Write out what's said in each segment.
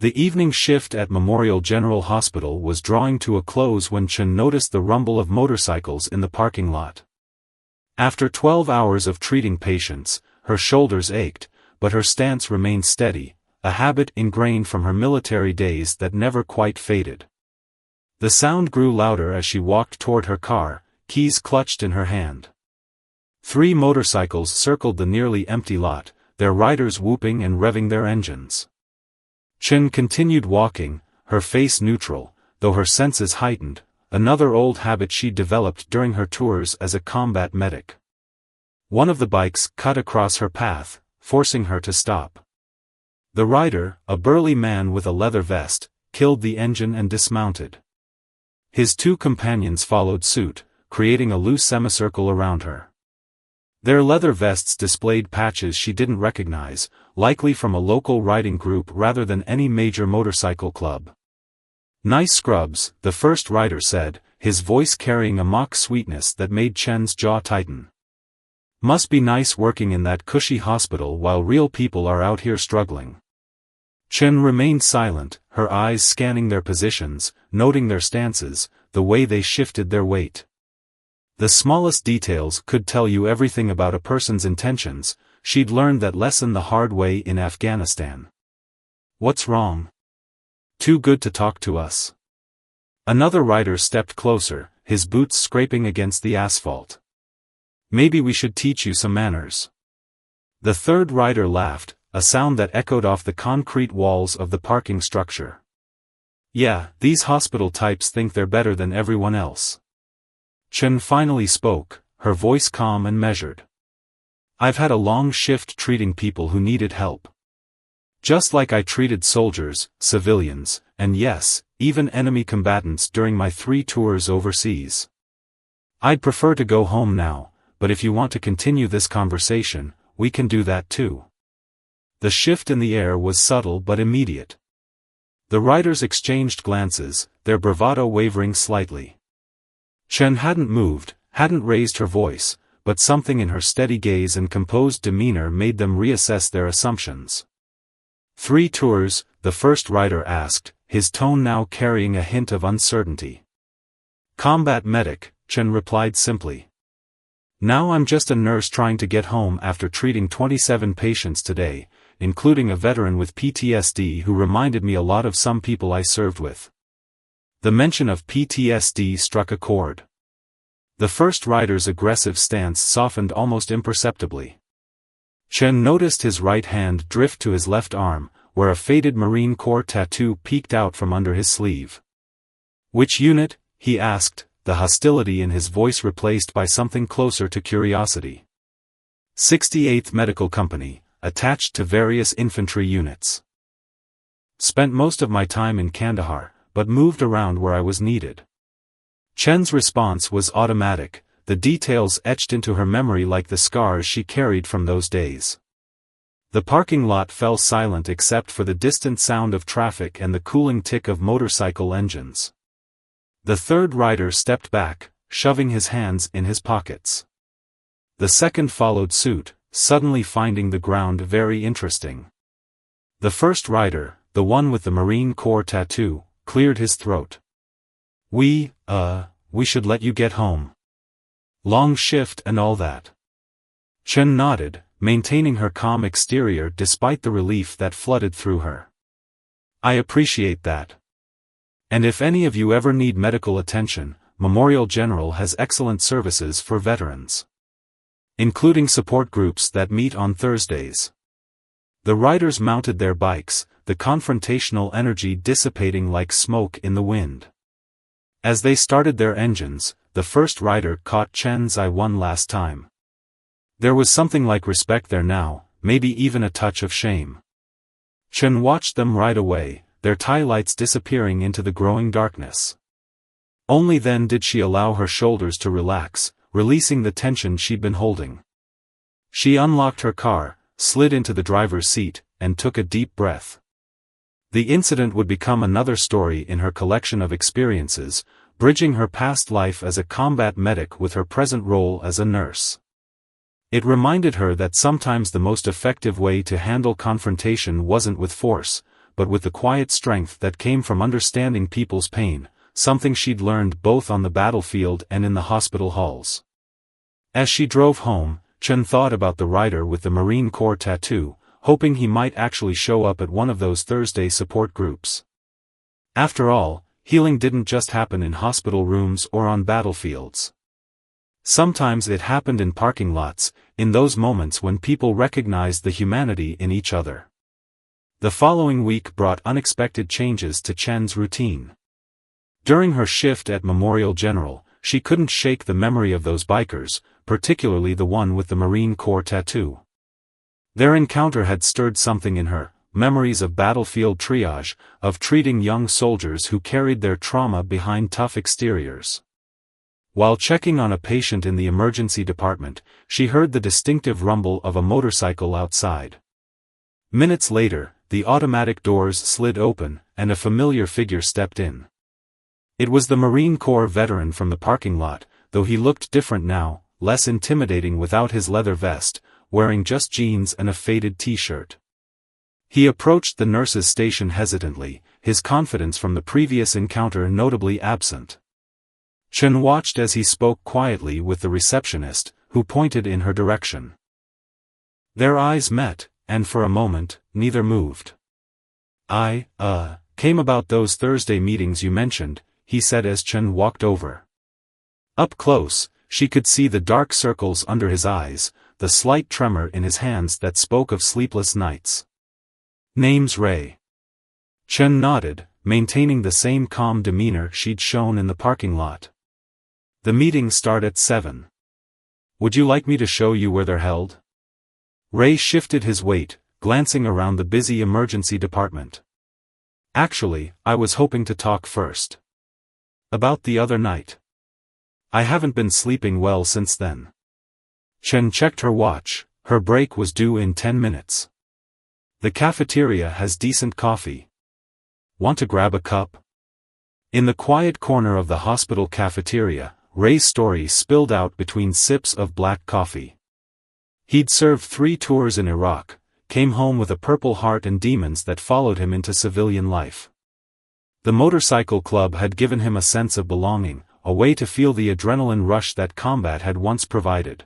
The evening shift at Memorial General Hospital was drawing to a close when Chen noticed the rumble of motorcycles in the parking lot. After 12 hours of treating patients, her shoulders ached, but her stance remained steady, a habit ingrained from her military days that never quite faded. The sound grew louder as she walked toward her car, keys clutched in her hand. 3 motorcycles circled the nearly empty lot, their riders whooping and revving their engines. Chen continued walking, her face neutral, though her senses heightened, another old habit she developed during her tours as a combat medic. One of the bikes cut across her path, forcing her to stop. The rider, a burly man with a leather vest, killed the engine and dismounted. His 2 companions followed suit, creating a loose semicircle around her. Their leather vests displayed patches she didn't recognize, likely from a local riding group rather than any major motorcycle club. "Nice scrubs," the first rider said, his voice carrying a mock sweetness that made Chen's jaw tighten. "Must be nice working in that cushy hospital while real people are out here struggling." Chen remained silent, her eyes scanning their positions, noting their stances, the way they shifted their weight. The smallest details could tell you everything about a person's intentions. She'd learned that lesson the hard way in Afghanistan. "What's wrong? Too good to talk to us?" Another rider stepped closer, his boots scraping against the asphalt. "Maybe we should teach you some manners." The third rider laughed, a sound that echoed off the concrete walls of the parking structure. "Yeah, these hospital types think they're better than everyone else." Chen finally spoke, her voice calm and measured. "I've had a long shift treating people who needed help. Just like I treated soldiers, civilians, and yes, even enemy combatants during my 3 tours overseas. I'd prefer to go home now, but if you want to continue this conversation, we can do that too." The shift in the air was subtle but immediate. The riders exchanged glances, their bravado wavering slightly. Chen hadn't moved, hadn't raised her voice, but something in her steady gaze and composed demeanor made them reassess their assumptions. 3 tours, the first rider asked, his tone now carrying a hint of uncertainty. "Combat medic," Chen replied simply. "Now I'm just a nurse trying to get home after treating 27 patients today, including a veteran with PTSD who reminded me a lot of some people I served with." The mention of PTSD struck a chord. The first rider's aggressive stance softened almost imperceptibly. Chen noticed his right hand drift to his left arm, where a faded Marine Corps tattoo peeked out from under his sleeve. "Which unit?" he asked, the hostility in his voice replaced by something closer to curiosity. 68th Medical Company, attached to various infantry units. "Spent most of my time in Kandahar, but moved around where I was needed." Chen's response was automatic, the details etched into her memory like the scars she carried from those days. The parking lot fell silent except for the distant sound of traffic and the cooling tick of motorcycle engines. The third rider stepped back, shoving his hands in his pockets. The second followed suit, suddenly finding the ground very interesting. The first rider, the one with the Marine Corps tattoo, cleared his throat. We should let you get home. Long shift and all that." Chen nodded, maintaining her calm exterior despite the relief that flooded through her. "I appreciate that. And if any of you ever need medical attention, Memorial General has excellent services for veterans, including support groups that meet on Thursdays." The riders mounted their bikes, the confrontational energy dissipating like smoke in the wind. As they started their engines, the first rider caught Chen's eye one last time. There was something like respect there now, maybe even a touch of shame. Chen watched them ride away, their tie lights disappearing into the growing darkness. Only then did she allow her shoulders to relax, releasing the tension she'd been holding. She unlocked her car, slid into the driver's seat, and took a deep breath. The incident would become another story in her collection of experiences, bridging her past life as a combat medic with her present role as a nurse. It reminded her that sometimes the most effective way to handle confrontation wasn't with force, but with the quiet strength that came from understanding people's pain, something she'd learned both on the battlefield and in the hospital halls. As she drove home, Chen thought about the rider with the Marine Corps tattoo, hoping he might actually show up at one of those Thursday support groups. After all, healing didn't just happen in hospital rooms or on battlefields. Sometimes it happened in parking lots, in those moments when people recognized the humanity in each other. The following week brought unexpected changes to Chen's routine. During her shift at Memorial General, she couldn't shake the memory of those bikers, particularly the one with the Marine Corps tattoo. Their encounter had stirred something in her, memories of battlefield triage, of treating young soldiers who carried their trauma behind tough exteriors. While checking on a patient in the emergency department, she heard the distinctive rumble of a motorcycle outside. Minutes later, the automatic doors slid open, and a familiar figure stepped in. It was the Marine Corps veteran from the parking lot, though he looked different now, less intimidating without his leather vest, wearing just jeans and a faded t-shirt. He approached the nurse's station hesitantly, his confidence from the previous encounter notably absent. Chen watched as he spoke quietly with the receptionist, who pointed in her direction. Their eyes met, and for a moment, neither moved. Came about those Thursday meetings you mentioned," he said as Chen walked over. Up close, she could see the dark circles under his eyes, the slight tremor in his hands that spoke of sleepless nights. "Name's Ray." Chen nodded, maintaining the same calm demeanor she'd shown in the parking lot. "The meetings start at 7. Would you like me to show you where they're held?" Ray shifted his weight, glancing around the busy emergency department. "Actually, I was hoping to talk first. About the other night. I haven't been sleeping well since then." Chen checked her watch, her break was due in 10 minutes. "The cafeteria has decent coffee. Want to grab a cup?" In the quiet corner of the hospital cafeteria, Ray's story spilled out between sips of black coffee. He'd served 3 tours in Iraq, came home with a purple heart and demons that followed him into civilian life. The motorcycle club had given him a sense of belonging, a way to feel the adrenaline rush that combat had once provided.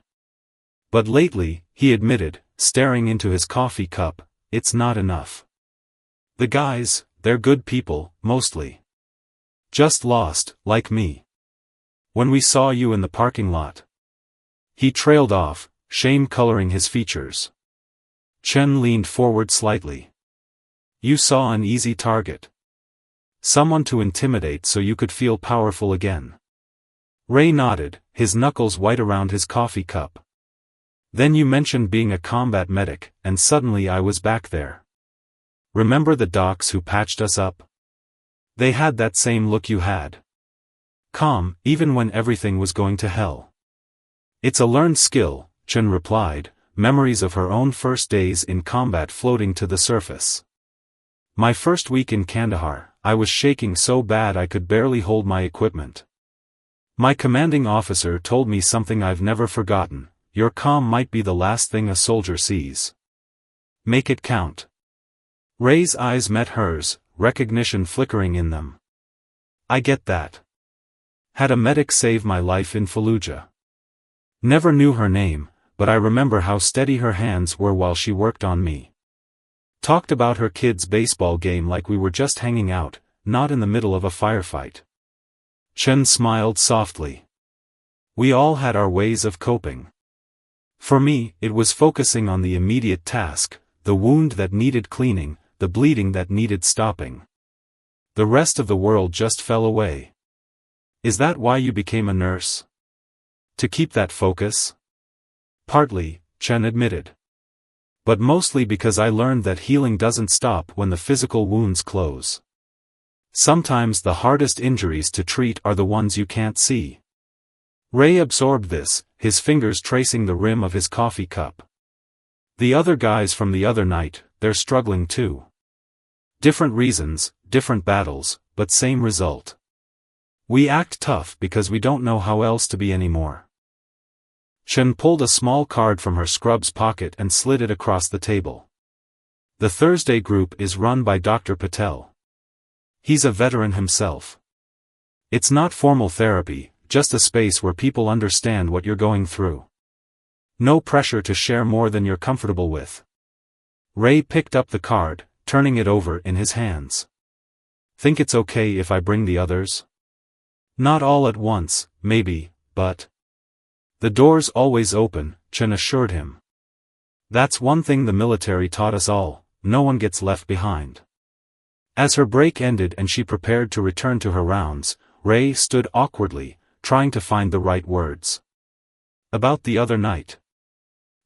But lately, he admitted, staring into his coffee cup, it's not enough. "The guys, they're good people, mostly. Just lost, like me. When we saw you in the parking lot." He trailed off, shame coloring his features. Chen leaned forward slightly. "You saw an easy target. Someone to intimidate so you could feel powerful again." Ray nodded, his knuckles white around his coffee cup. "Then you mentioned being a combat medic, and suddenly I was back there. Remember the docs who patched us up? They had that same look you had. Calm, even when everything was going to hell." "It's a learned skill," Chen replied, memories of her own first days in combat floating to the surface. "My first week in Kandahar, I was shaking so bad I could barely hold my equipment. My commanding officer told me something I've never forgotten: your calm might be the last thing a soldier sees. Make it count." Ray's eyes met hers, recognition flickering in them. "I get that. Had a medic save my life in Fallujah. Never knew her name, but I remember how steady her hands were while she worked on me. Talked about her kid's baseball game like we were just hanging out, not in the middle of a firefight." Chen smiled softly. "We all had our ways of coping. For me, it was focusing on the immediate task, the wound that needed cleaning, the bleeding that needed stopping. The rest of the world just fell away." "Is that why you became a nurse? To keep that focus?" "Partly," Chen admitted. "But mostly because I learned that healing doesn't stop when the physical wounds close. Sometimes the hardest injuries to treat are the ones you can't see." Ray absorbed this, his fingers tracing the rim of his coffee cup. "The other guys from the other night, they're struggling too. Different reasons, different battles, but same result. We act tough because we don't know how else to be anymore." Chen pulled a small card from her scrub's pocket and slid it across the table. The Thursday group is run by Dr. Patel. He's a veteran himself. It's not formal therapy, just a space where people understand what you're going through. No pressure to share more than you're comfortable with. Ray picked up the card, turning it over in his hands. Think it's okay if I bring the others? Not all at once, maybe, but... The door's always open, Chen assured him. That's one thing the military taught us all, no one gets left behind. As her break ended and she prepared to return to her rounds, Ray stood awkwardly, trying to find the right words. About the other night.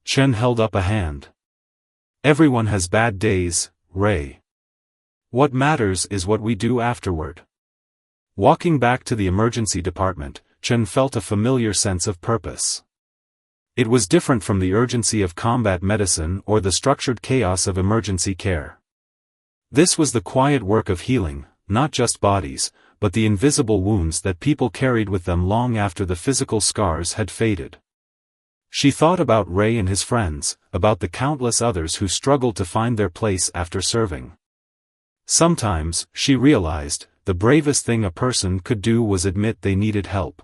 Chen held up a hand. Everyone has bad days, Ray. What matters is what we do afterward. Walking back to the emergency department, Chen felt a familiar sense of purpose. It was different from the urgency of combat medicine or the structured chaos of emergency care. This was the quiet work of healing, not just bodies, but the invisible wounds that people carried with them long after the physical scars had faded. She thought about Ray and his friends, about the countless others who struggled to find their place after serving. Sometimes, she realized, the bravest thing a person could do was admit they needed help.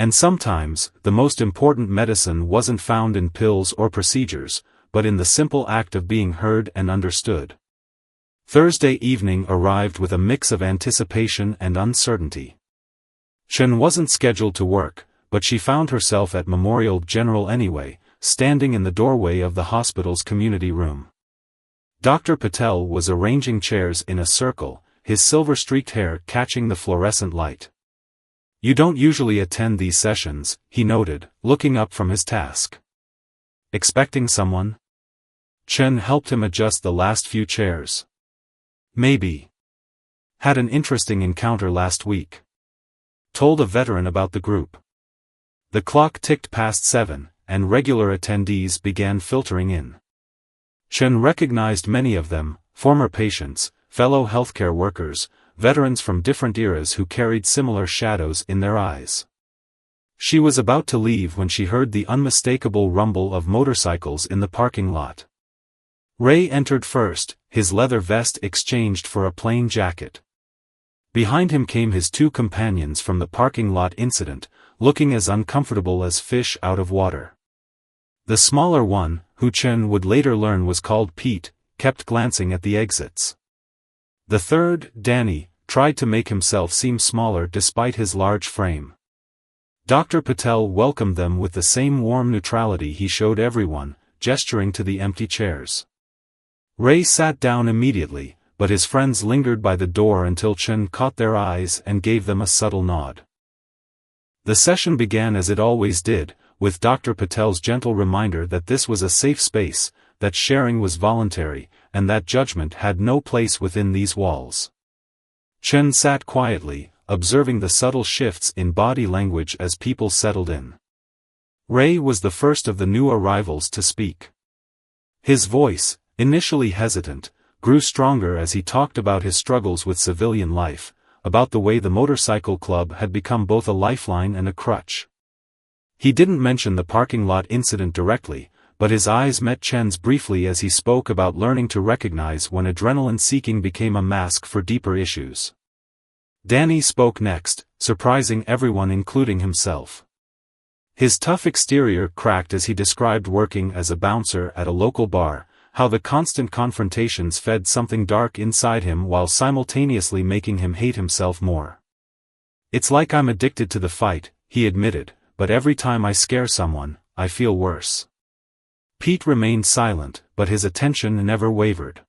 And sometimes, the most important medicine wasn't found in pills or procedures, but in the simple act of being heard and understood. Thursday evening arrived with a mix of anticipation and uncertainty. Chen wasn't scheduled to work, but she found herself at Memorial General anyway, standing in the doorway of the hospital's community room. Dr. Patel was arranging chairs in a circle, his silver-streaked hair catching the fluorescent light. You don't usually attend these sessions, he noted, looking up from his task. Expecting someone? Chen helped him adjust the last few chairs. Maybe. Had an interesting encounter last week. Told a veteran about the group. The clock ticked past 7, and regular attendees began filtering in. Chen recognized many of them, former patients, fellow healthcare workers, veterans from different eras who carried similar shadows in their eyes. She was about to leave when she heard the unmistakable rumble of motorcycles in the parking lot. Ray entered first, his leather vest exchanged for a plain jacket. Behind him came his two companions from the parking lot incident, looking as uncomfortable as fish out of water. The smaller one, who Chen would later learn was called Pete, kept glancing at the exits. The third, Danny, tried to make himself seem smaller despite his large frame. Dr. Patel welcomed them with the same warm neutrality he showed everyone, gesturing to the empty chairs. Ray sat down immediately, but his friends lingered by the door until Chen caught their eyes and gave them a subtle nod. The session began as it always did, with Dr. Patel's gentle reminder that this was a safe space, that sharing was voluntary, and that judgment had no place within these walls. Chen sat quietly, observing the subtle shifts in body language as people settled in. Ray was the first of the new arrivals to speak. His voice, initially hesitant, grew stronger as he talked about his struggles with civilian life, about the way the motorcycle club had become both a lifeline and a crutch. He didn't mention the parking lot incident directly, but his eyes met Chen's briefly as he spoke about learning to recognize when adrenaline-seeking became a mask for deeper issues. Danny spoke next, surprising everyone including himself. His tough exterior cracked as he described working as a bouncer at a local bar, how the constant confrontations fed something dark inside him while simultaneously making him hate himself more. It's like I'm addicted to the fight, he admitted, but every time I scare someone, I feel worse. Pete remained silent, but his attention never wavered.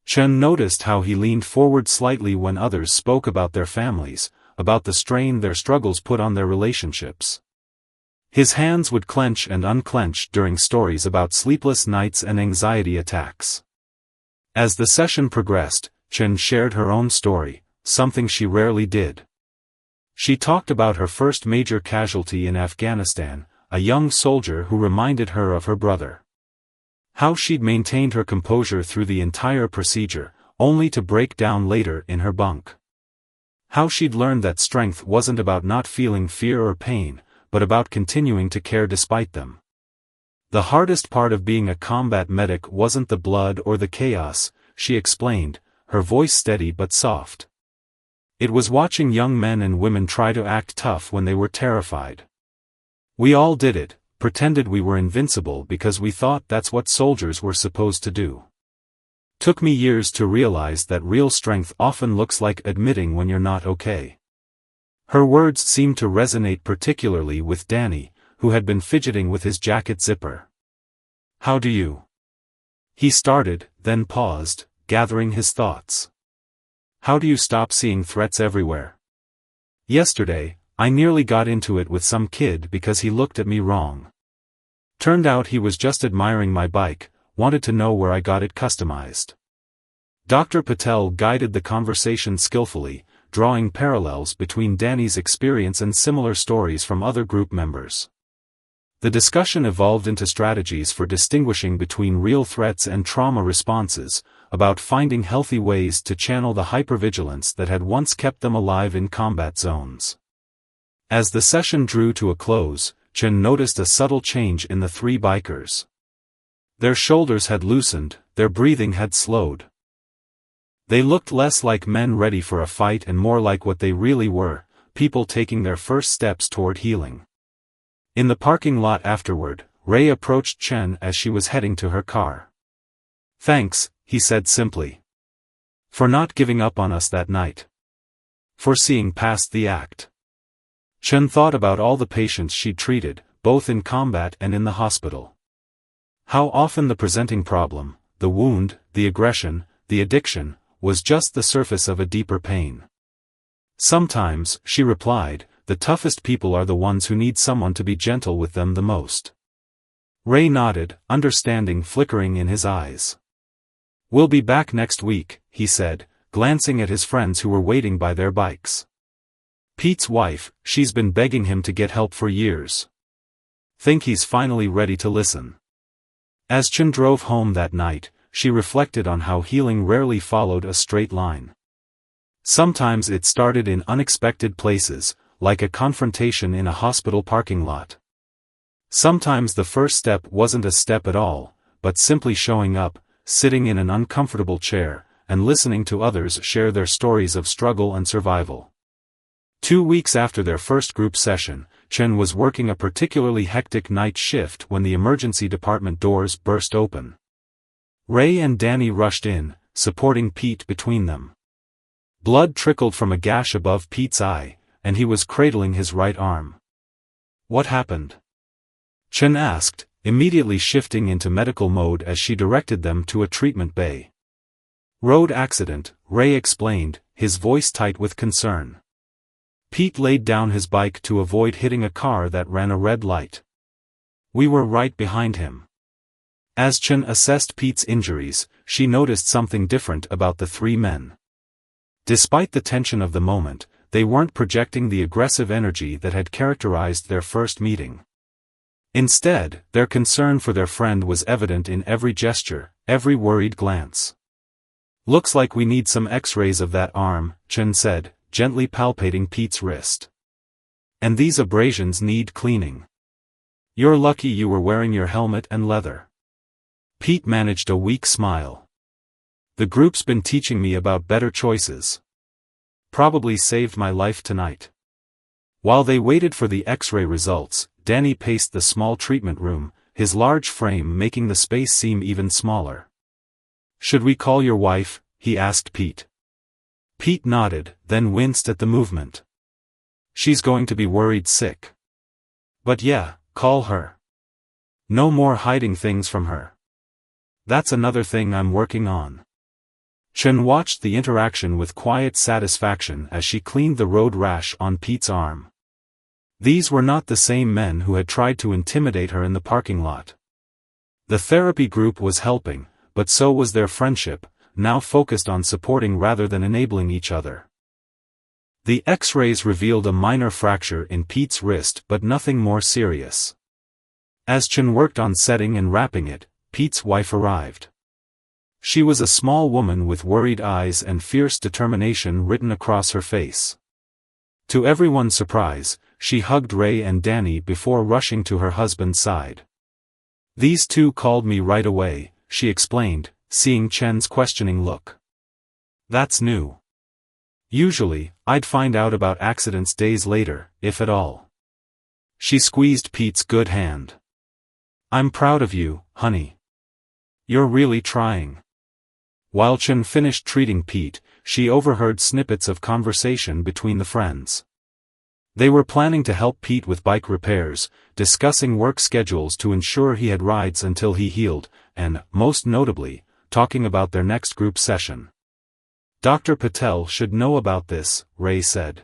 Chen noticed how he leaned forward slightly when others spoke about their families, about the strain their struggles put on their relationships. His hands would clench and unclench during stories about sleepless nights and anxiety attacks. As the session progressed, Chen shared her own story, something she rarely did. She talked about her first major casualty in Afghanistan, a young soldier who reminded her of her brother. How she'd maintained her composure through the entire procedure, only to break down later in her bunk. How she'd learned that strength wasn't about not feeling fear or pain, but about continuing to care despite them. The hardest part of being a combat medic wasn't the blood or the chaos, she explained, her voice steady but soft. It was watching young men and women try to act tough when they were terrified. We all did it, pretended we were invincible because we thought that's what soldiers were supposed to do. Took me years to realize that real strength often looks like admitting when you're not okay. Her words seemed to resonate particularly with Danny, who had been fidgeting with his jacket zipper. How do you? He started, then paused, gathering his thoughts. How do you stop seeing threats everywhere? Yesterday, I nearly got into it with some kid because he looked at me wrong. Turned out he was just admiring my bike, wanted to know where I got it customized. Dr. Patel guided the conversation skillfully, drawing parallels between Danny's experience and similar stories from other group members. The discussion evolved into strategies for distinguishing between real threats and trauma responses, about finding healthy ways to channel the hypervigilance that had once kept them alive in combat zones. As the session drew to a close, Chen noticed a subtle change in the three bikers. Their shoulders had loosened, their breathing had slowed. They looked less like men ready for a fight and more like what they really were, people taking their first steps toward healing. In the parking lot afterward, Ray approached Chen as she was heading to her car. "Thanks," he said simply. "For not giving up on us that night. For seeing past the act." Chen thought about all the patients she'd treated, both in combat and in the hospital. How often the presenting problem, the wound, the aggression, the addiction, was just the surface of a deeper pain. Sometimes, she replied, the toughest people are the ones who need someone to be gentle with them the most. Ray nodded, understanding flickering in his eyes. "We'll be back next week," he said, glancing at his friends who were waiting by their bikes. "Pete's wife, she's been begging him to get help for years. Think he's finally ready to listen." As Chen drove home that night, she reflected on how healing rarely followed a straight line. Sometimes it started in unexpected places, like a confrontation in a hospital parking lot. Sometimes the first step wasn't a step at all, but simply showing up, sitting in an uncomfortable chair, and listening to others share their stories of struggle and survival. 2 weeks after their first group session, Chen was working a particularly hectic night shift when the emergency department doors burst open. Ray and Danny rushed in, supporting Pete between them. Blood trickled from a gash above Pete's eye, and he was cradling his right arm. "What happened?" Chen asked, immediately shifting into medical mode as she directed them to a treatment bay. "Road accident," Ray explained, his voice tight with concern. Pete laid down his bike to avoid hitting a car that ran a red light. "We were right behind him." As Chen assessed Pete's injuries, she noticed something different about the three men. Despite the tension of the moment, they weren't projecting the aggressive energy that had characterized their first meeting. Instead, their concern for their friend was evident in every gesture, every worried glance. "Looks like we need some X-rays of that arm," Chen said, gently palpating Pete's wrist. "And these abrasions need cleaning. You're lucky you were wearing your helmet and leather." Pete managed a weak smile. "The group's been teaching me about better choices. Probably saved my life tonight." While they waited for the X-ray results, Danny paced the small treatment room, his large frame making the space seem even smaller. "Should we call your wife?" he asked Pete. Pete nodded, then winced at the movement. "She's going to be worried sick." "But yeah, call her. No more hiding things from her. That's another thing I'm working on." Chen watched the interaction with quiet satisfaction as she cleaned the road rash on Pete's arm. These were not the same men who had tried to intimidate her in the parking lot. The therapy group was helping, but so was their friendship, now focused on supporting rather than enabling each other. The X-rays revealed a minor fracture in Pete's wrist but nothing more serious. As Chen worked on setting and wrapping it, Pete's wife arrived. She was a small woman with worried eyes and fierce determination written across her face. To everyone's surprise, she hugged Ray and Danny before rushing to her husband's side. These two called me right away, she explained, seeing Chen's questioning look. That's new. Usually, I'd find out about accidents days later, if at all. She squeezed Pete's good hand. I'm proud of you, honey. You're really trying. While Chen finished treating Pete, she overheard snippets of conversation between the friends. They were planning to help Pete with bike repairs, discussing work schedules to ensure he had rides until he healed, and, most notably, talking about their next group session. Dr. Patel should know about this, Ray said.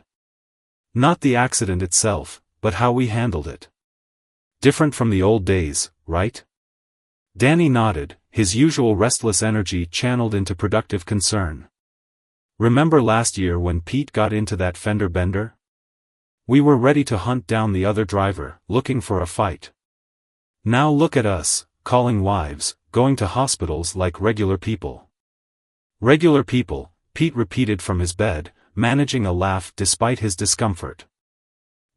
Not the accident itself, but how we handled it. Different from the old days, right? Danny nodded, his usual restless energy channeled into productive concern. Remember last year when Pete got into that fender bender? We were ready to hunt down the other driver, looking for a fight. Now look at us, calling wives, going to hospitals like regular people. Regular people, Pete repeated from his bed, managing a laugh despite his discomfort.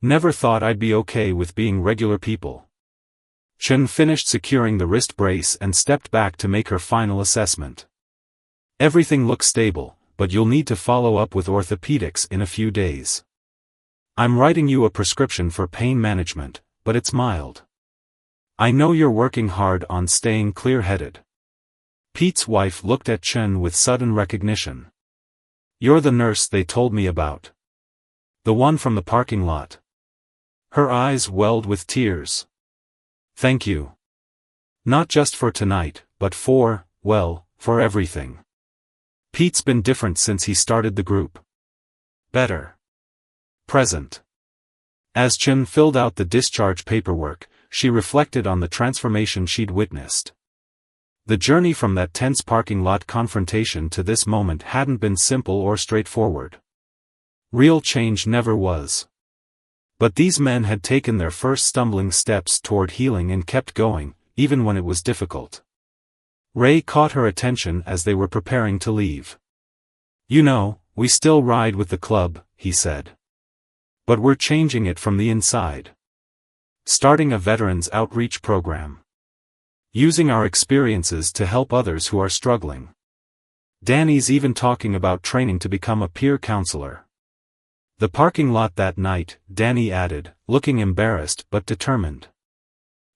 Never thought I'd be okay with being regular people. Chen finished securing the wrist brace and stepped back to make her final assessment. Everything looks stable, but you'll need to follow up with orthopedics in a few days. I'm writing you a prescription for pain management, but it's mild. I know you're working hard on staying clear-headed. Pete's wife looked at Chen with sudden recognition. You're the nurse they told me about. The one from the parking lot. Her eyes welled with tears. Thank you. Not just for tonight, but for everything. Pete's been different since he started the group. Better. Present. As Chen filled out the discharge paperwork, she reflected on the transformation she'd witnessed. The journey from that tense parking lot confrontation to this moment hadn't been simple or straightforward. Real change never was. But these men had taken their first stumbling steps toward healing and kept going, even when it was difficult. Ray caught her attention as they were preparing to leave. You know, we still ride with the club, he said. But we're changing it from the inside. Starting a veterans outreach program. Using our experiences to help others who are struggling. Danny's even talking about training to become a peer counselor. The parking lot that night, Danny added, looking embarrassed but determined.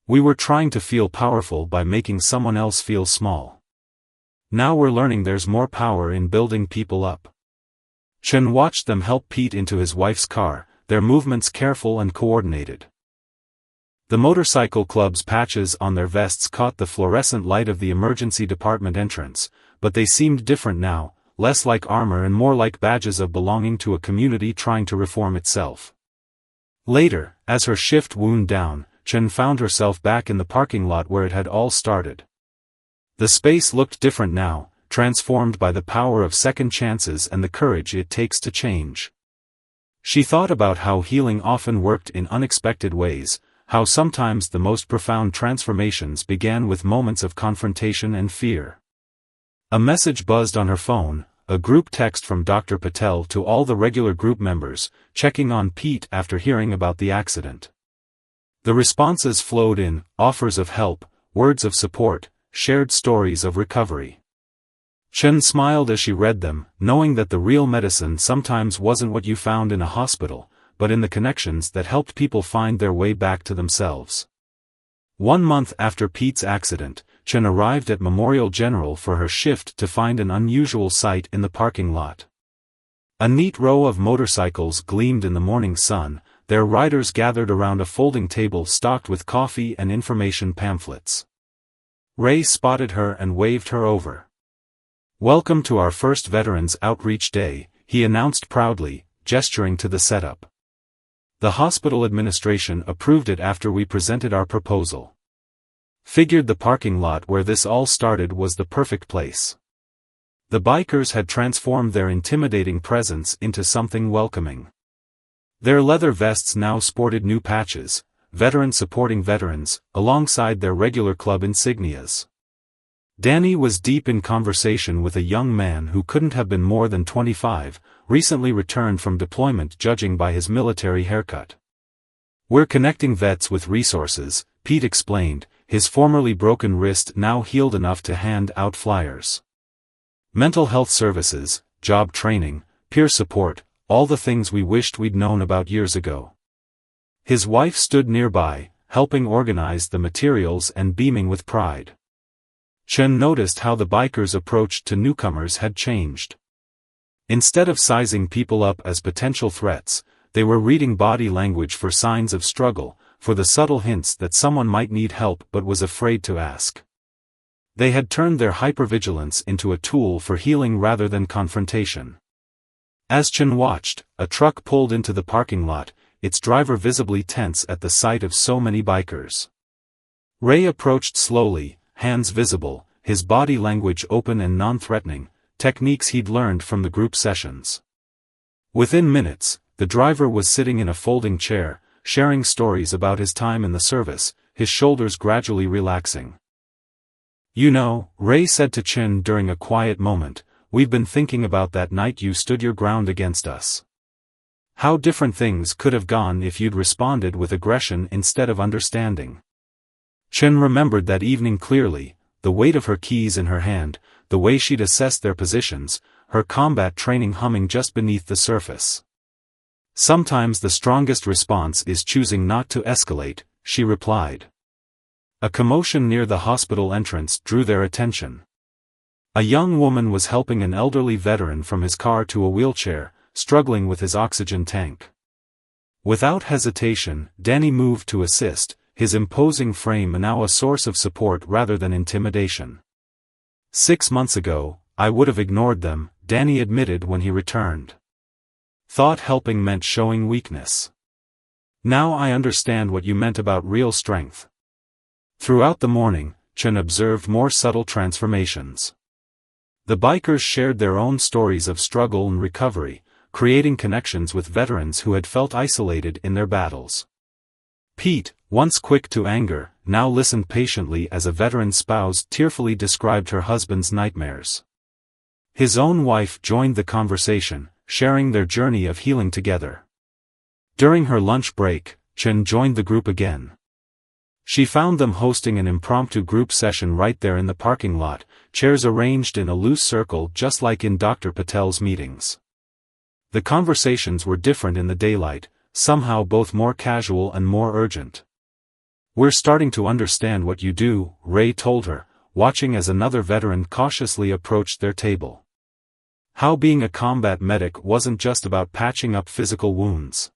We were trying to feel powerful by making someone else feel small. Now we're learning there's more power in building people up. Chen watched them help Pete into his wife's car, their movements careful and coordinated. The motorcycle club's patches on their vests caught the fluorescent light of the emergency department entrance, but they seemed different now, less like armor and more like badges of belonging to a community trying to reform itself. Later, as her shift wound down, Chen found herself back in the parking lot where it had all started. The space looked different now, transformed by the power of second chances and the courage it takes to change. She thought about how healing often worked in unexpected ways, how sometimes the most profound transformations began with moments of confrontation and fear. A message buzzed on her phone, a group text from Dr. Patel to all the regular group members, checking on Pete after hearing about the accident. The responses flowed in, offers of help, words of support, shared stories of recovery. Chen smiled as she read them, knowing that the real medicine sometimes wasn't what you found in a hospital, but in the connections that helped people find their way back to themselves. 1 month after Pete's accident, Chen arrived at Memorial General for her shift to find an unusual sight in the parking lot. A neat row of motorcycles gleamed in the morning sun, their riders gathered around a folding table stocked with coffee and information pamphlets. Ray spotted her and waved her over. Welcome to our first Veterans Outreach Day, he announced proudly, gesturing to the setup. The hospital administration approved it after we presented our proposal. Figured the parking lot where this all started was the perfect place. The bikers had transformed their intimidating presence into something welcoming. Their leather vests now sported new patches, veterans supporting veterans, alongside their regular club insignias. Danny was deep in conversation with a young man who couldn't have been more than 25, recently returned from deployment judging by his military haircut. We're connecting vets with resources, Pete explained, his formerly broken wrist now healed enough to hand out flyers. Mental health services, job training, peer support, all the things we wished we'd known about years ago. His wife stood nearby, helping organize the materials and beaming with pride. Chen noticed how the bikers' approach to newcomers had changed. Instead of sizing people up as potential threats, they were reading body language for signs of struggle, for the subtle hints that someone might need help but was afraid to ask. They had turned their hypervigilance into a tool for healing rather than confrontation. As Chen watched, a truck pulled into the parking lot, its driver visibly tense at the sight of so many bikers. Ray approached slowly, hands visible, his body language open and non-threatening, techniques he'd learned from the group sessions. Within minutes, the driver was sitting in a folding chair, sharing stories about his time in the service, his shoulders gradually relaxing. "You know," Ray said to Chen during a quiet moment, "we've been thinking about that night you stood your ground against us. How different things could have gone if you'd responded with aggression instead of understanding." Chen remembered that evening clearly, the weight of her keys in her hand, the way she'd assessed their positions, her combat training humming just beneath the surface. "Sometimes the strongest response is choosing not to escalate," she replied. A commotion near the hospital entrance drew their attention. A young woman was helping an elderly veteran from his car to a wheelchair, struggling with his oxygen tank. Without hesitation, Danny moved to assist, his imposing frame now a source of support rather than intimidation. 6 months ago, I would have ignored them, Danny admitted when he returned. Thought helping meant showing weakness. Now I understand what you meant about real strength. Throughout the morning, Chen observed more subtle transformations. The bikers shared their own stories of struggle and recovery, creating connections with veterans who had felt isolated in their battles. Pete, once quick to anger, now listened patiently as a veteran spouse tearfully described her husband's nightmares. His own wife joined the conversation, sharing their journey of healing together. During her lunch break, Chen joined the group again. She found them hosting an impromptu group session right there in the parking lot, chairs arranged in a loose circle just like in Dr. Patel's meetings. The conversations were different in the daylight, somehow both more casual and more urgent. "We're starting to understand what you do," Ray told her, watching as another veteran cautiously approached their table. How being a combat medic wasn't just about patching up physical wounds.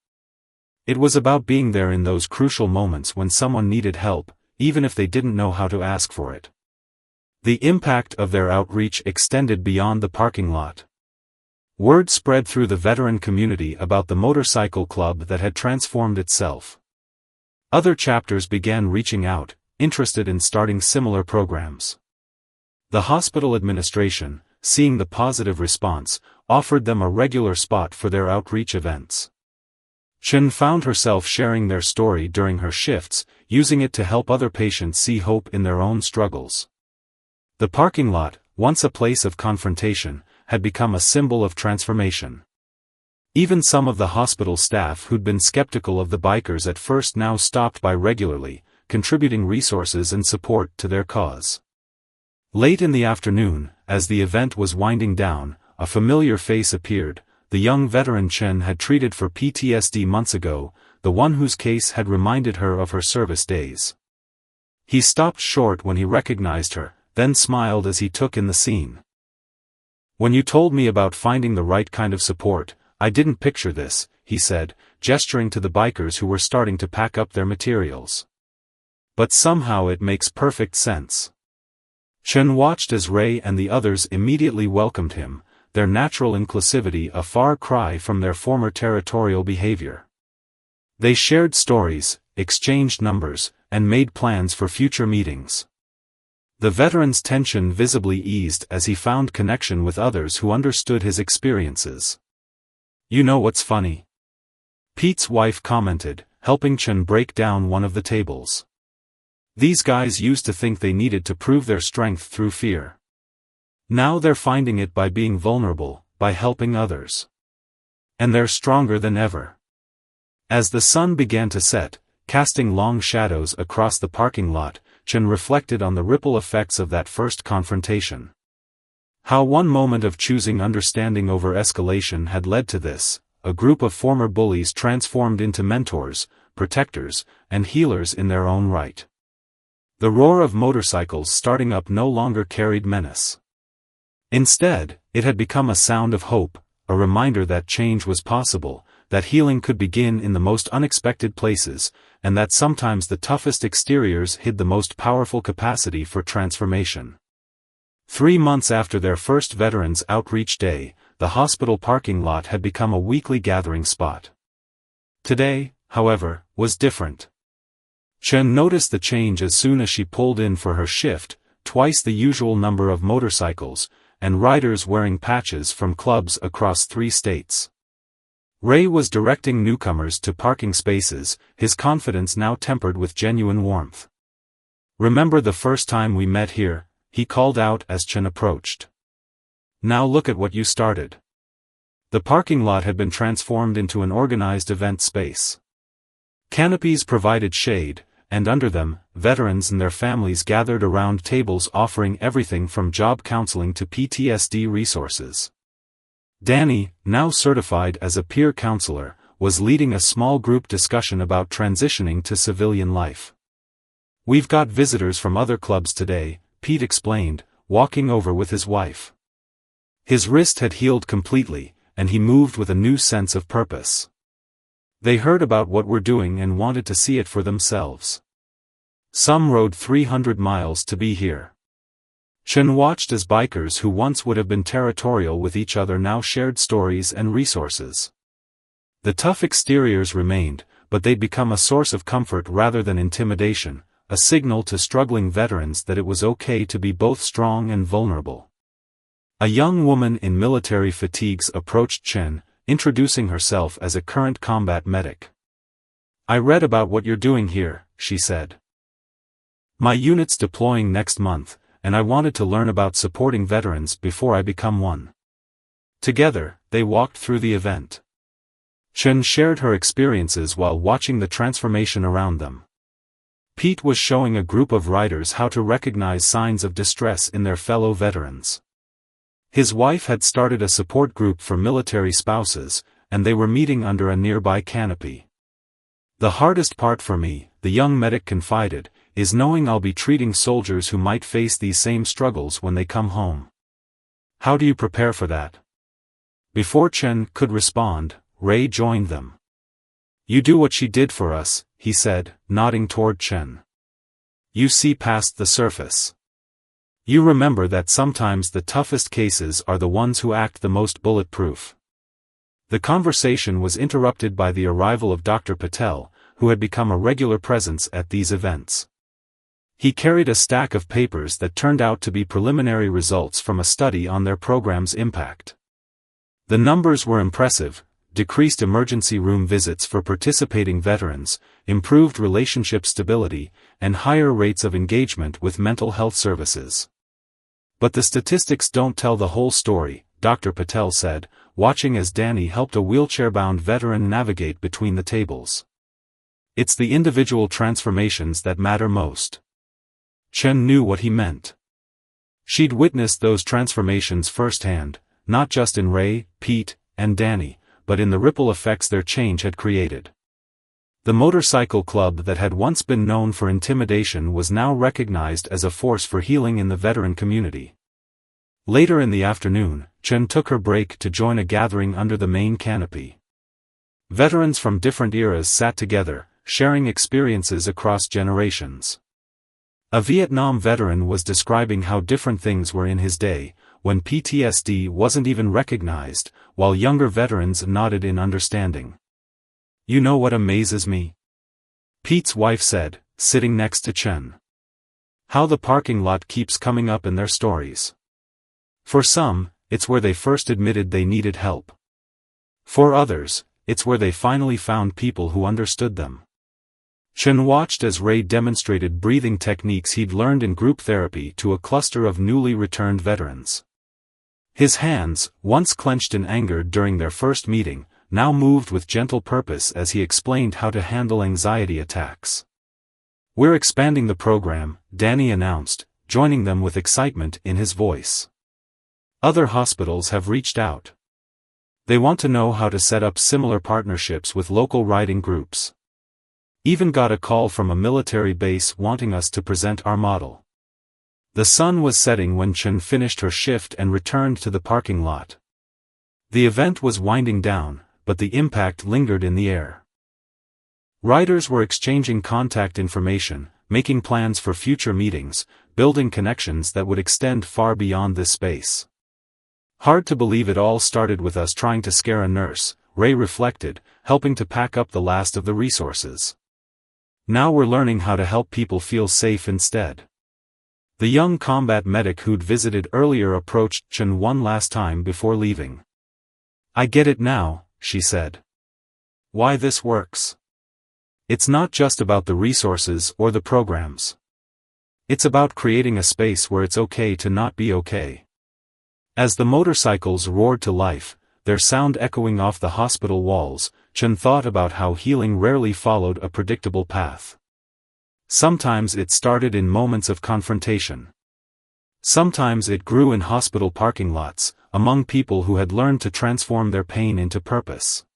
It was about being there in those crucial moments when someone needed help, even if they didn't know how to ask for it. The impact of their outreach extended beyond the parking lot. Word spread through the veteran community about the motorcycle club that had transformed itself. Other chapters began reaching out, interested in starting similar programs. The hospital administration, seeing the positive response, offered them a regular spot for their outreach events. Chen found herself sharing their story during her shifts, using it to help other patients see hope in their own struggles. The parking lot, once a place of confrontation, had become a symbol of transformation. Even some of the hospital staff who'd been skeptical of the bikers at first now stopped by regularly, contributing resources and support to their cause. Late in the afternoon, as the event was winding down, a familiar face appeared, the young veteran Chen had treated for PTSD months ago, the one whose case had reminded her of her service days. He stopped short when he recognized her, then smiled as he took in the scene. "When you told me about finding the right kind of support, I didn't picture this," he said, gesturing to the bikers who were starting to pack up their materials. "But somehow it makes perfect sense." Chen watched as Ray and the others immediately welcomed him, their natural inclusivity a far cry from their former territorial behavior. They shared stories, exchanged numbers, and made plans for future meetings. The veteran's tension visibly eased as he found connection with others who understood his experiences. "You know what's funny?" Pete's wife commented, helping Chen break down one of the tables. "These guys used to think they needed to prove their strength through fear. Now they're finding it by being vulnerable, by helping others. And they're stronger than ever." As the sun began to set, casting long shadows across the parking lot, Chen reflected on the ripple effects of that first confrontation. How one moment of choosing understanding over escalation had led to this, a group of former bullies transformed into mentors, protectors, and healers in their own right. The roar of motorcycles starting up no longer carried menace. Instead, it had become a sound of hope, a reminder that change was possible, that healing could begin in the most unexpected places, and that sometimes the toughest exteriors hid the most powerful capacity for transformation. 3 months after their first Veterans Outreach Day, the hospital parking lot had become a weekly gathering spot. Today, however, was different. Chen noticed the change as soon as she pulled in for her shift, twice the usual number of motorcycles, and riders wearing patches from clubs across 3 states. Ray was directing newcomers to parking spaces, his confidence now tempered with genuine warmth. "Remember the first time we met here?" he called out as Chen approached. "Now look at what you started." The parking lot had been transformed into an organized event space. Canopies provided shade, and under them, veterans and their families gathered around tables offering everything from job counseling to PTSD resources. Danny, now certified as a peer counselor, was leading a small group discussion about transitioning to civilian life. "We've got visitors from other clubs today," Pete explained, walking over with his wife. His wrist had healed completely, and he moved with a new sense of purpose. They heard about what we're doing and wanted to see it for themselves. Some rode 300 miles to be here. Chen watched as bikers who once would have been territorial with each other now shared stories and resources. The tough exteriors remained, but they'd become a source of comfort rather than intimidation, a signal to struggling veterans that it was okay to be both strong and vulnerable. A young woman in military fatigues approached Chen, introducing herself as a current combat medic. "I read about what you're doing here," she said. "My unit's deploying next month, and I wanted to learn about supporting veterans before I become one." Together, they walked through the event. Chen shared her experiences while watching the transformation around them. Pete was showing a group of riders how to recognize signs of distress in their fellow veterans. His wife had started a support group for military spouses, and they were meeting under a nearby canopy. "The hardest part for me," the young medic confided, "is knowing I'll be treating soldiers who might face these same struggles when they come home." "How do you prepare for that?" Before Chen could respond, Ray joined them. "You do what she did for us," he said, nodding toward Chen. "You see past the surface. You remember that sometimes the toughest cases are the ones who act the most bulletproof." The conversation was interrupted by the arrival of Dr. Patel, who had become a regular presence at these events. He carried a stack of papers that turned out to be preliminary results from a study on their program's impact. The numbers were impressive: decreased emergency room visits for participating veterans, improved relationship stability, and higher rates of engagement with mental health services. "But the statistics don't tell the whole story," Dr. Patel said, watching as Danny helped a wheelchair-bound veteran navigate between the tables. "It's the individual transformations that matter most." Chen knew what he meant. She'd witnessed those transformations firsthand, not just in Ray, Pete, and Danny, but in the ripple effects their change had created. The motorcycle club that had once been known for intimidation was now recognized as a force for healing in the veteran community. Later in the afternoon, Chen took her break to join a gathering under the main canopy. Veterans from different eras sat together, sharing experiences across generations. A Vietnam veteran was describing how different things were in his day, when PTSD wasn't even recognized, while younger veterans nodded in understanding. "You know what amazes me?" Pete's wife said, sitting next to Chen. "How the parking lot keeps coming up in their stories. For some, it's where they first admitted they needed help. For others, it's where they finally found people who understood them." Chen watched as Ray demonstrated breathing techniques he'd learned in group therapy to a cluster of newly returned veterans. His hands, once clenched in anger during their first meeting, now moved with gentle purpose as he explained how to handle anxiety attacks. "We're expanding the program," Danny announced, joining them with excitement in his voice. "Other hospitals have reached out. They want to know how to set up similar partnerships with local riding groups. Even got a call from a military base wanting us to present our model." The sun was setting when Chen finished her shift and returned to the parking lot. The event was winding down, but the impact lingered in the air. Riders were exchanging contact information, making plans for future meetings, building connections that would extend far beyond this space. "Hard to believe it all started with us trying to scare a nurse," Ray reflected, helping to pack up the last of the resources. "Now we're learning how to help people feel safe instead." The young combat medic who'd visited earlier approached Chen one last time before leaving. "I get it now," she said. "Why this works. It's not just about the resources or the programs. It's about creating a space where it's okay to not be okay." As the motorcycles roared to life, their sound echoing off the hospital walls, Chen thought about how healing rarely followed a predictable path. Sometimes it started in moments of confrontation. Sometimes it grew in hospital parking lots, among people who had learned to transform their pain into purpose.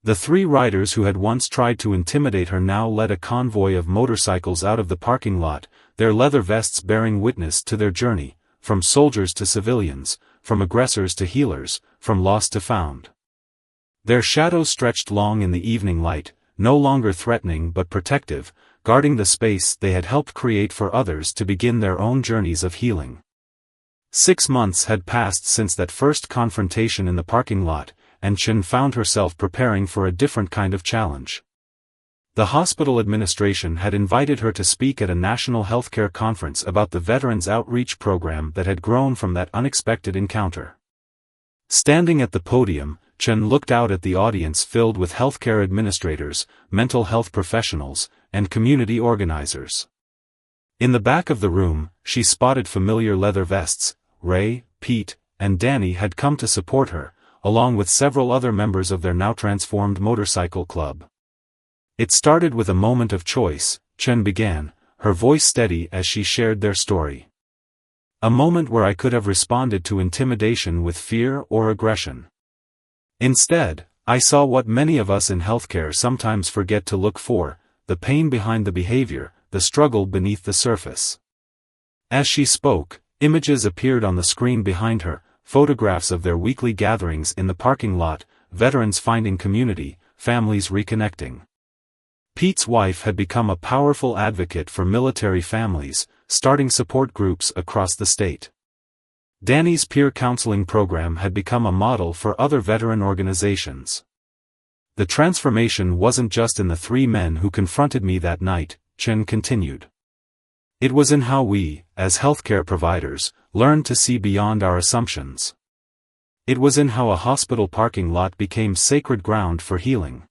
The three riders who had once tried to intimidate her now led a convoy of motorcycles out of the parking lot, their leather vests bearing witness to their journey, from soldiers to civilians, from aggressors to healers, from lost to found. Their shadows stretched long in the evening light, no longer threatening but protective, guarding the space they had helped create for others to begin their own journeys of healing. 6 months had passed since that first confrontation in the parking lot, and Chen found herself preparing for a different kind of challenge. The hospital administration had invited her to speak at a national healthcare conference about the Veterans Outreach program that had grown from that unexpected encounter. Standing at the podium, Chen looked out at the audience filled with healthcare administrators, mental health professionals, and community organizers. In the back of the room, she spotted familiar leather vests. Ray, Pete, and Danny had come to support her, along with several other members of their now transformed motorcycle club. "It started with a moment of choice," Chen began, her voice steady as she shared their story. "A moment where I could have responded to intimidation with fear or aggression. Instead, I saw what many of us in healthcare sometimes forget to look for, the pain behind the behavior, the struggle beneath the surface." As she spoke, images appeared on the screen behind her, photographs of their weekly gatherings in the parking lot, veterans finding community, families reconnecting. Pete's wife had become a powerful advocate for military families, starting support groups across the state. Danny's peer counseling program had become a model for other veteran organizations. "The transformation wasn't just in the 3 men who confronted me that night," Chen continued. "It was in how we, as healthcare providers, learned to see beyond our assumptions. It was in how a hospital parking lot became sacred ground for healing."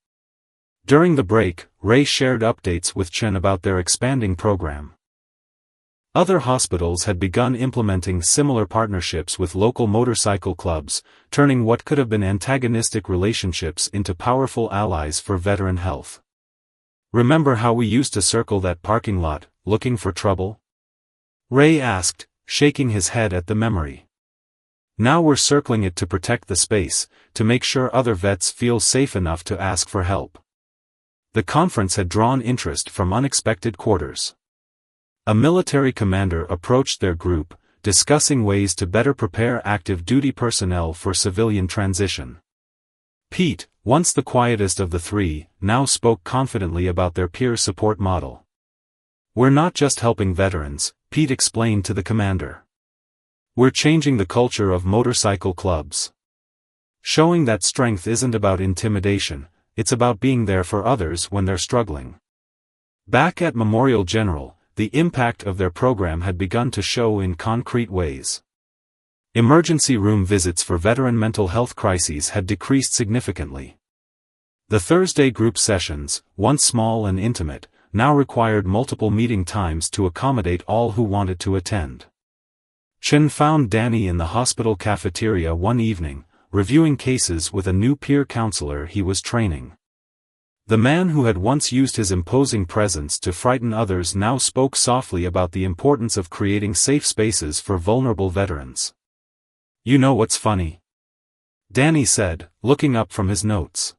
During the break, Ray shared updates with Chen about their expanding program. Other hospitals had begun implementing similar partnerships with local motorcycle clubs, turning what could have been antagonistic relationships into powerful allies for veteran health. "Remember how we used to circle that parking lot, looking for trouble?" Ray asked, shaking his head at the memory. "Now we're circling it to protect the space, to make sure other vets feel safe enough to ask for help." The conference had drawn interest from unexpected quarters. A military commander approached their group, discussing ways to better prepare active duty personnel for civilian transition. Pete, once the quietest of the 3, now spoke confidently about their peer support model. "We're not just helping veterans," Pete explained to the commander. "We're changing the culture of motorcycle clubs. Showing that strength isn't about intimidation, it's about being there for others when they're struggling." Back at Memorial General, the impact of their program had begun to show in concrete ways. Emergency room visits for veteran mental health crises had decreased significantly. The Thursday group sessions, once small and intimate, now required multiple meeting times to accommodate all who wanted to attend. Chen found Danny in the hospital cafeteria one evening, reviewing cases with a new peer counselor he was training. The man who had once used his imposing presence to frighten others now spoke softly about the importance of creating safe spaces for vulnerable veterans. "You know what's funny?" Danny said, looking up from his notes.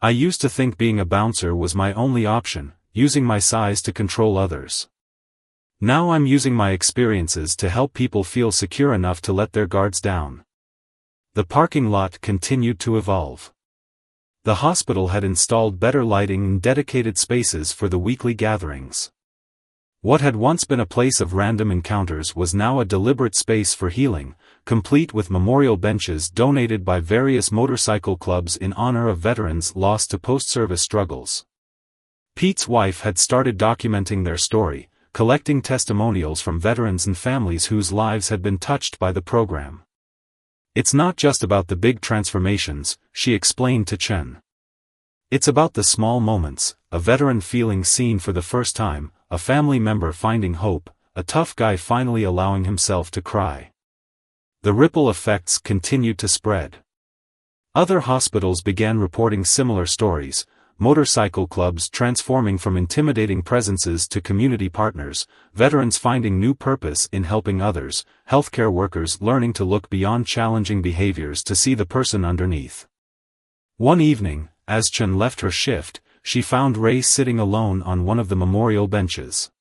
"I used to think being a bouncer was my only option, using my size to control others. Now I'm using my experiences to help people feel secure enough to let their guards down." The parking lot continued to evolve. The hospital had installed better lighting and dedicated spaces for the weekly gatherings. What had once been a place of random encounters was now a deliberate space for healing, complete with memorial benches donated by various motorcycle clubs in honor of veterans lost to post-service struggles. Pete's wife had started documenting their story, collecting testimonials from veterans and families whose lives had been touched by the program. "It's not just about the big transformations," she explained to Chen. "It's about the small moments, a veteran feeling seen for the first time, a family member finding hope, a tough guy finally allowing himself to cry." The ripple effects continued to spread. Other hospitals began reporting similar stories, motorcycle clubs transforming from intimidating presences to community partners, veterans finding new purpose in helping others, healthcare workers learning to look beyond challenging behaviors to see the person underneath. One evening, as Chen left her shift, she found Ray sitting alone on one of the memorial benches.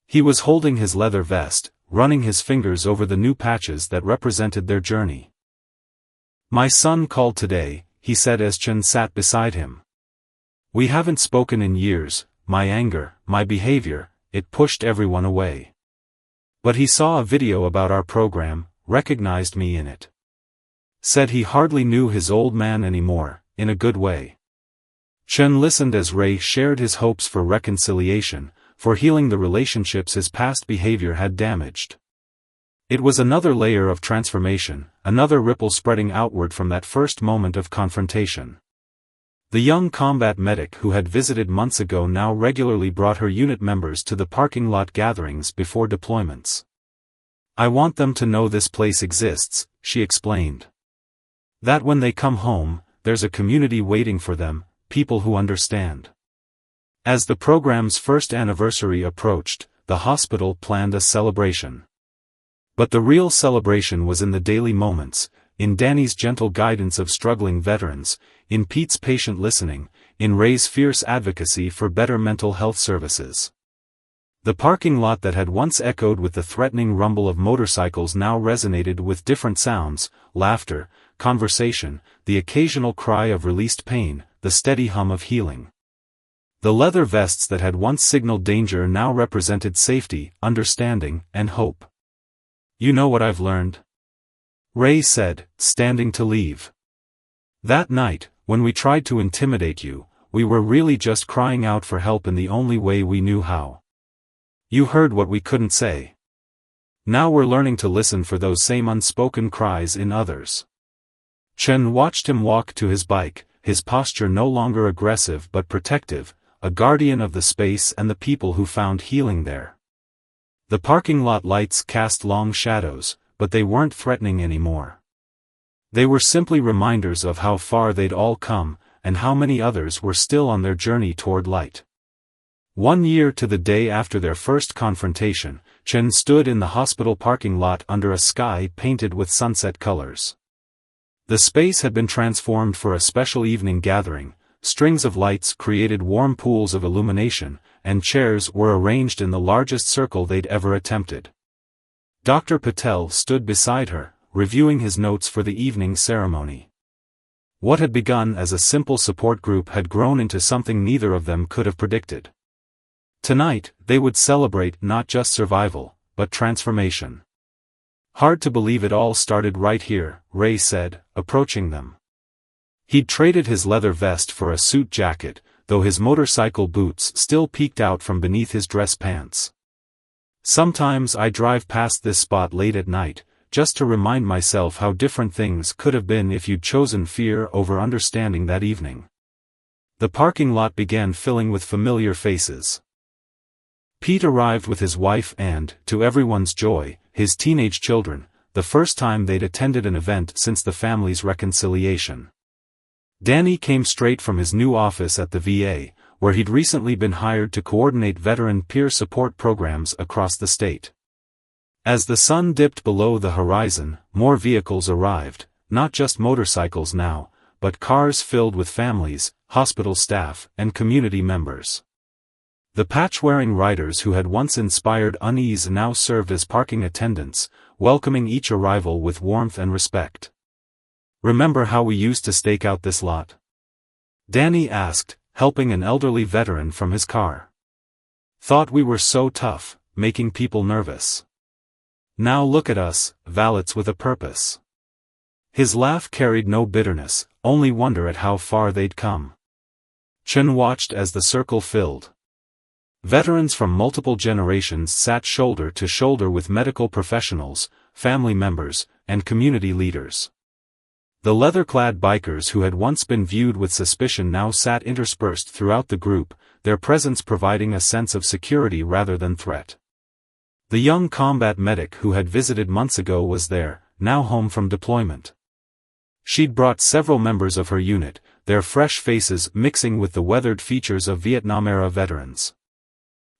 He was holding his leather vest, running his fingers over the new patches that represented their journey. "My son called today," he said as Chen sat beside him. "We haven't spoken in years, my anger, my behavior, it pushed everyone away. But he saw a video about our program, recognized me in it. Said he hardly knew his old man anymore, in a good way." Chen listened as Ray shared his hopes for reconciliation, for healing the relationships his past behavior had damaged. It was another layer of transformation, another ripple spreading outward from that first moment of confrontation. The young combat medic who had visited months ago now regularly brought her unit members to the parking lot gatherings before deployments. "I want them to know this place exists," she explained. "That when they come home, there's a community waiting for them, people who understand." As the program's first anniversary approached, the hospital planned a celebration. But the real celebration was in the daily moments, in Danny's gentle guidance of struggling veterans, in Pete's patient listening, in Ray's fierce advocacy for better mental health services. The parking lot that had once echoed with the threatening rumble of motorcycles now resonated with different sounds: laughter, conversation, the occasional cry of released pain, the steady hum of healing. The leather vests that had once signaled danger now represented safety, understanding, and hope. "You know what I've learned?" Ray said, standing to leave. "That night, when we tried to intimidate you, we were really just crying out for help in the only way we knew how. You heard what we couldn't say. Now we're learning to listen for those same unspoken cries in others." Chen watched him walk to his bike, his posture no longer aggressive but protective, a guardian of the space and the people who found healing there. The parking lot lights cast long shadows, but they weren't threatening anymore. They were simply reminders of how far they'd all come, and how many others were still on their journey toward light. 1 year to the day after their first confrontation, Chen stood in the hospital parking lot under a sky painted with sunset colors. The space had been transformed for a special evening gathering, strings of lights created warm pools of illumination, and chairs were arranged in the largest circle they'd ever attempted. Dr. Patel stood beside her, reviewing his notes for the evening ceremony. What had begun as a simple support group had grown into something neither of them could have predicted. Tonight, they would celebrate not just survival, but transformation. "Hard to believe it all started right here," Ray said, approaching them. He'd traded his leather vest for a suit jacket, though his motorcycle boots still peeked out from beneath his dress pants. "Sometimes I drive past this spot late at night, just to remind myself how different things could have been if you'd chosen fear over understanding that evening." The parking lot began filling with familiar faces. Pete arrived with his wife and, to everyone's joy, his teenage children, the first time they'd attended an event since the family's reconciliation. Danny came straight from his new office at the VA, where he'd recently been hired to coordinate veteran peer support programs across the state. As the sun dipped below the horizon, more vehicles arrived, not just motorcycles now, but cars filled with families, hospital staff, and community members. The patch-wearing riders who had once inspired unease now served as parking attendants, welcoming each arrival with warmth and respect. "Remember how we used to stake out this lot?" Danny asked, helping an elderly veteran from his car. "Thought we were so tough, making people nervous. Now look at us, valets with a purpose." His laugh carried no bitterness, only wonder at how far they'd come. Chen watched as the circle filled. Veterans from multiple generations sat shoulder to shoulder with medical professionals, family members, and community leaders. The leather-clad bikers who had once been viewed with suspicion now sat interspersed throughout the group, their presence providing a sense of security rather than threat. The young combat medic who had visited months ago was there, now home from deployment. She'd brought several members of her unit, their fresh faces mixing with the weathered features of Vietnam-era veterans.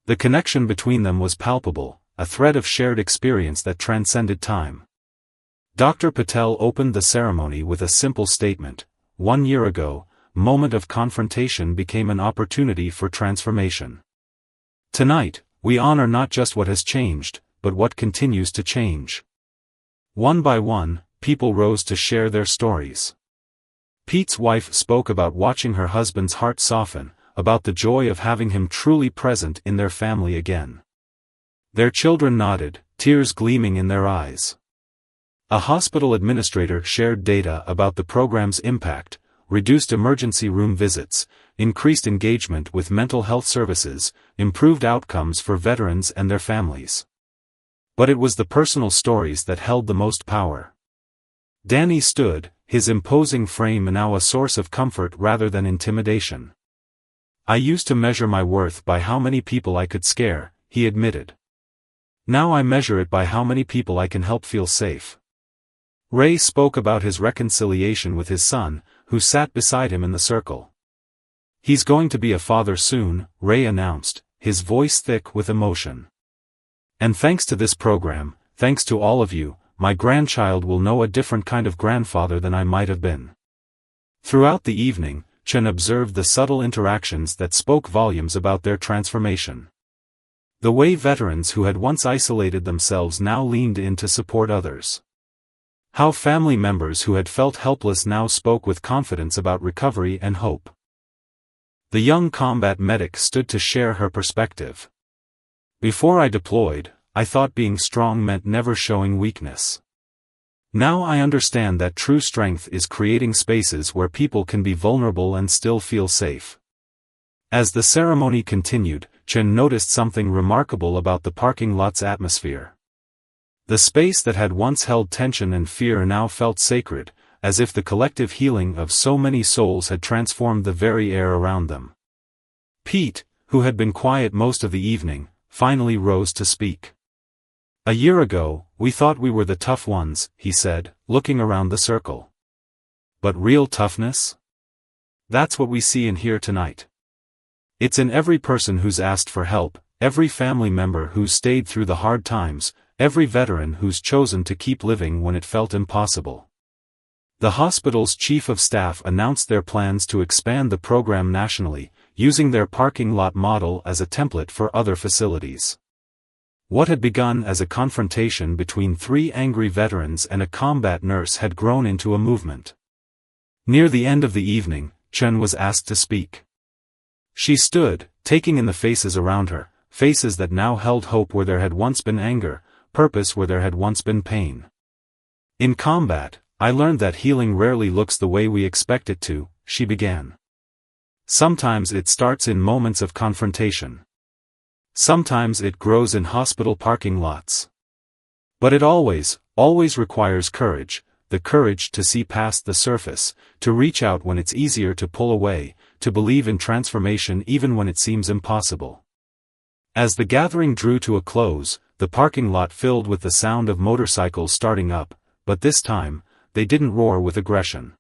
The connection between them was palpable, a thread of shared experience that transcended time. Dr. Patel opened the ceremony with a simple statement: 1 year ago, moment of confrontation became an opportunity for transformation. Tonight, we honor not just what has changed, but what continues to change. One by one, people rose to share their stories. Pete's wife spoke about watching her husband's heart soften, about the joy of having him truly present in their family again. Their children nodded, tears gleaming in their eyes. A hospital administrator shared data about the program's impact: reduced emergency room visits, increased engagement with mental health services, improved outcomes for veterans and their families. But it was the personal stories that held the most power. Danny stood, his imposing frame now a source of comfort rather than intimidation. "I used to measure my worth by how many people I could scare," he admitted. "Now I measure it by how many people I can help feel safe." Ray spoke about his reconciliation with his son, who sat beside him in the circle. "He's going to be a father soon," Ray announced, his voice thick with emotion. "And thanks to this program, thanks to all of you, my grandchild will know a different kind of grandfather than I might have been." Throughout the evening, Chen observed the subtle interactions that spoke volumes about their transformation. The way veterans who had once isolated themselves now leaned in to support others. How family members who had felt helpless now spoke with confidence about recovery and hope. The young combat medic stood to share her perspective. "Before I deployed, I thought being strong meant never showing weakness. Now I understand that true strength is creating spaces where people can be vulnerable and still feel safe." As the ceremony continued, Chen noticed something remarkable about the parking lot's atmosphere. The space that had once held tension and fear now felt sacred, as if the collective healing of so many souls had transformed the very air around them. Pete, who had been quiet most of the evening, finally rose to speak. "A year ago, we thought we were the tough ones," he said, looking around the circle. "But real toughness? That's what we see and hear tonight. It's in every person who's asked for help, every family member who's stayed through the hard times, every veteran who's chosen to keep living when it felt impossible." The hospital's chief of staff announced their plans to expand the program nationally, using their parking lot model as a template for other facilities. What had begun as a confrontation between 3 angry veterans and a combat nurse had grown into a movement. Near the end of the evening, Chen was asked to speak. She stood, taking in the faces around her, faces that now held hope where there had once been anger, purpose where there had once been pain. "In combat, I learned that healing rarely looks the way we expect it to," she began. "Sometimes it starts in moments of confrontation. Sometimes it grows in hospital parking lots. But it always requires courage, the courage to see past the surface, to reach out when it's easier to pull away, to believe in transformation even when it seems impossible." As the gathering drew to a close, the parking lot filled with the sound of motorcycles starting up, but this time, they didn't roar with aggression.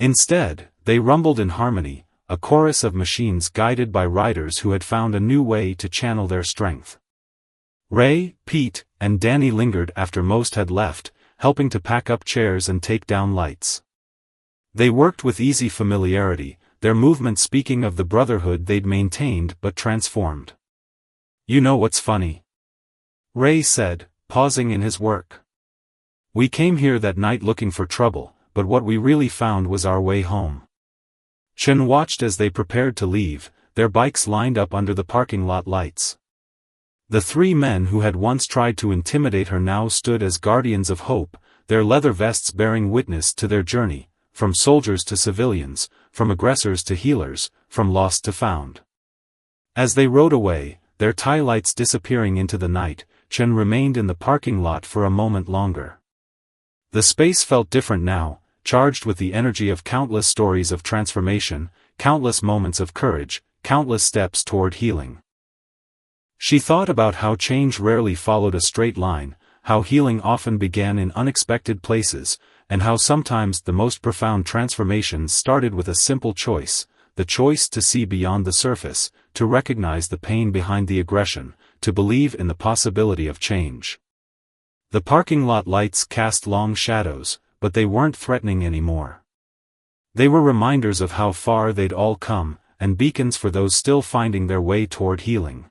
Instead, They rumbled in harmony, a chorus of machines guided by riders who had found a new way to channel their strength. Ray, Pete, and Danny lingered after most had left, helping to pack up chairs and take down lights. They worked with easy familiarity, their movement speaking of the brotherhood they'd maintained but transformed. "You know what's funny?" Ray said, pausing in his work. "We came here that night looking for trouble, but what we really found was our way home." Chen watched as they prepared to leave, their bikes lined up under the parking lot lights. The three men who had once tried to intimidate her now stood as guardians of hope, their leather vests bearing witness to their journey, from soldiers to civilians, from aggressors to healers, from lost to found. As they rode away, their tie lights disappearing into the night, Chen remained in the parking lot for a moment longer. The space felt different now, charged with the energy of countless stories of transformation, countless moments of courage, countless steps toward healing. She thought about how change rarely followed a straight line, how healing often began in unexpected places, and how sometimes the most profound transformations started with a simple choice, the choice to see beyond the surface, to recognize the pain behind the aggression, to believe in the possibility of change. The parking lot lights cast long shadows, but they weren't threatening anymore. They were reminders of how far they'd all come, and beacons for those still finding their way toward healing.